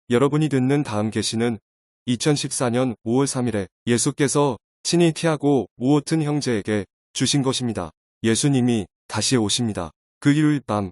여러분이 듣는 다음 계시는 2014년 5월 3일에 예수께서 친히 티아고 우오튼 형제에게 주신 것입니다. 예수님이 다시 오십니다. 그 일요일 밤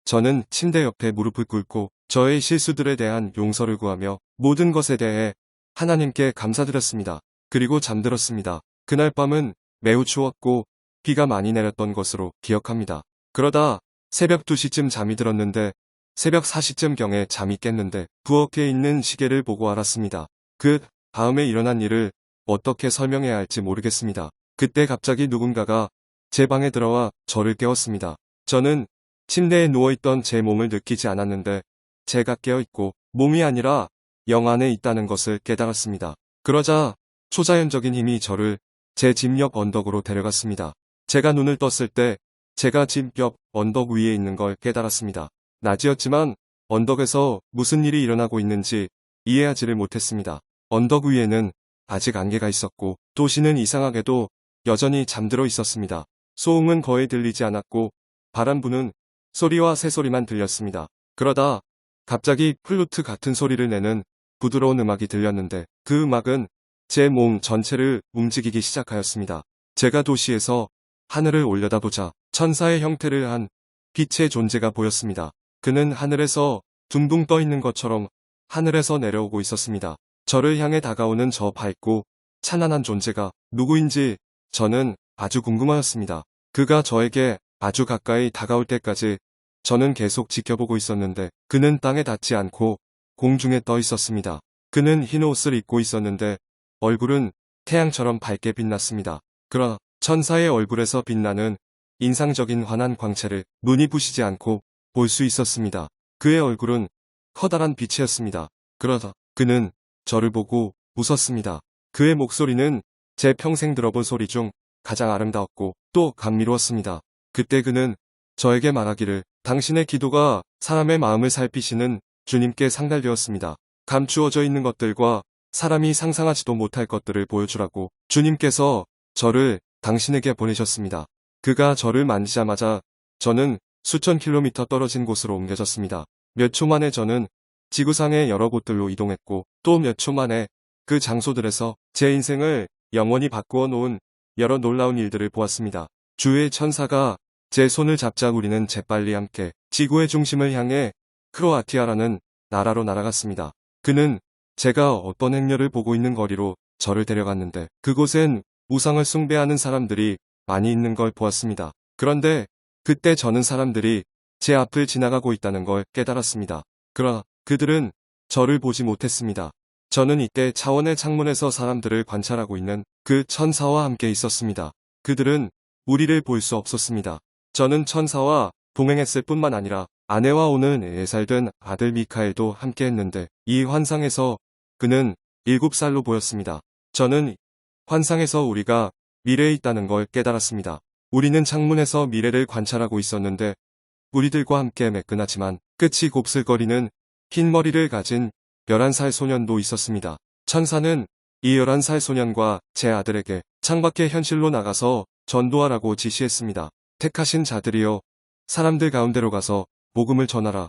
저는 침대 옆에 무릎을 꿇고 저의 실수들에 대한 용서를 구하며 모든 것에 대해 하나님께 감사드렸습니다. 그리고 잠들었습니다. 그날 밤은 매우 추웠고 비가 많이 내렸던 것으로 기억합니다. 그러다 새벽 2시쯤 잠이 들었는데 새벽 4시쯤경에 잠이 깼는데 부엌에 있는 시계를 보고 알았습니다. 그 다음에 일어난 일을 어떻게 설명해야 할지 모르겠습니다. 그때 갑자기 누군가가 제 방에 들어와 저를 깨웠습니다. 저는 침대에 누워있던 제 몸을 느끼지 않았는데 제가 깨어있고 몸이 아니라 영 안에 있다는 것을 깨달았습니다. 그러자 초자연적인 힘이 저를 제 집 옆 언덕으로 데려갔습니다. 제가 눈을 떴을 때 제가 집 옆 언덕 위에 있는 걸 깨달았습니다. 낮이었지만 언덕에서 무슨 일이 일어나고 있는지 이해하지를 못했습니다. 언덕 위에는 아직 안개가 있었고 도시는 이상하게도 여전히 잠들어 있었습니다. 소음은 거의 들리지 않았고 바람 부는 소리와 새소리만 들렸습니다. 그러다 갑자기 플루트 같은 소리를 내는 부드러운 음악이 들렸는데 그 음악은 제 몸 전체를 움직이기 시작하였습니다. 제가 도시에서 하늘을 올려다보자 천사의 형태를 한 빛의 존재가 보였습니다. 그는 하늘에서 둥둥 떠 있는 것처럼 하늘에서 내려오고 있었습니다. 저를 향해 다가오는 저 밝고 찬란한 존재가 누구인지 저는 아주 궁금하였습니다. 그가 저에게 아주 가까이 다가올 때까지 저는 계속 지켜보고 있었는데 그는 땅에 닿지 않고 공중에 떠 있었습니다. 그는 흰 옷을 입고 있었는데 얼굴은 태양처럼 밝게 빛났습니다. 그러나 천사의 얼굴에서 빛나는 인상적인 환한 광채를 눈이 부시지 않고 볼 수 있었습니다. 그의 얼굴은 커다란 빛이었습니다. 그러다 그는 저를 보고 웃었습니다. 그의 목소리는 제 평생 들어본 소리 중 가장 아름다웠고 또 감미로웠습니다. 그때 그는 저에게 말하기를 당신의 기도가 사람의 마음을 살피시는 주님께 상달되었습니다. 감추어져 있는 것들과 사람이 상상하지도 못할 것들을 보여주라고 주님께서 저를 당신에게 보내셨습니다. 그가 저를 만지자마자 저는 수천 킬로미터 떨어진 곳으로 옮겨졌습니다. 몇 초 만에 저는 지구상의 여러 곳들로 이동했고 또 몇 초 만에 그 장소들에서 제 인생을 영원히 바꾸어 놓은 여러 놀라운 일들을 보았습니다. 주의 천사가 제 손을 잡자 우리는 재빨리 함께 지구의 중심을 향해 크로아티아라는 나라로 날아갔습니다. 그는 제가 어떤 행렬을 보고 있는 거리로 저를 데려갔는데 그곳엔 우상을 숭배하는 사람들이 많이 있는 걸 보았습니다. 그런데 그때 저는 사람들이 제 앞을 지나가고 있다는 걸 깨달았습니다. 그러나 그들은 저를 보지 못했습니다. 저는 이때 차원의 창문에서 사람들을 관찰하고 있는 그 천사와 함께 있었습니다. 그들은 우리를 볼 수 없었습니다. 저는 천사와 동행했을 뿐만 아니라 아내와 오는 4살 된 아들 미카엘도 함께 했는데 이 환상에서 그는 7살로 보였습니다. 저는 환상에서 우리가 미래에 있다는 걸 깨달았습니다. 우리는 창문에서 미래를 관찰하고 있었는데 우리들과 함께 매끈하지만 끝이 곱슬거리는 흰 머리를 가진 11살 소년도 있었습니다. 천사는 이 11살 소년과 제 아들에게 창밖에 현실로 나가서 전도하라고 지시했습니다. 택하신 자들이여 사람들 가운데로 가서 복음을 전하라.